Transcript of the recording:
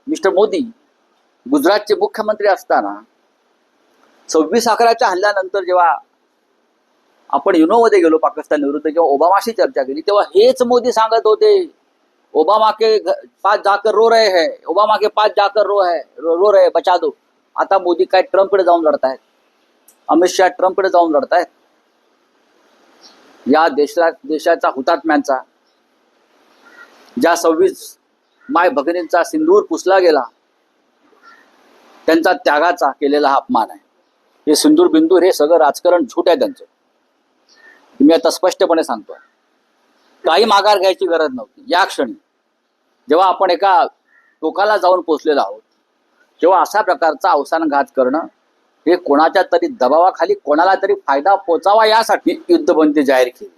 Mister Modi गुजरातचे मुख्यमंत्री असताना 26/11च्या हल्ल्यानंतर जेव्हा आपण युनोमध्ये गेलो पाकिस्तान विरुद्ध, जेव्हा ओबामाशी चर्चा केली, तेव्हा हेच मोदी सांगत होते, ओबामा के पास जाकर रो रहे हैं, ओबामा के पास जाकर रो रहे बचा दो. आता मोदी काय ट्रम्पकडे जाऊन लढतायत, अमित शहा ट्रम्पकडे जाऊन लढतायत. या देशाच्या हुतात्म्यांचा, ज्या 26 माय भगिनींचा सिंदूर पुसला गेला, त्यांचा त्यागाचा केलेला हा अपमान आहे. हे सिंदूर बिंदूर हे सगळं राजकारण झूट आहे त्यांचं. मी आता स्पष्टपणे सांगतो, काही माघार घ्यायची गरज नव्हती. या क्षणी जेव्हा आपण एका टोकाला जाऊन पोहोचलेलो आहोत, तेव्हा अशा प्रकारचा अवसानघात करणं हे कोणाच्या तरी दबावाखाली कोणाला तरी फायदा पोचावा यासाठी युद्धबंदी जाहीर केली.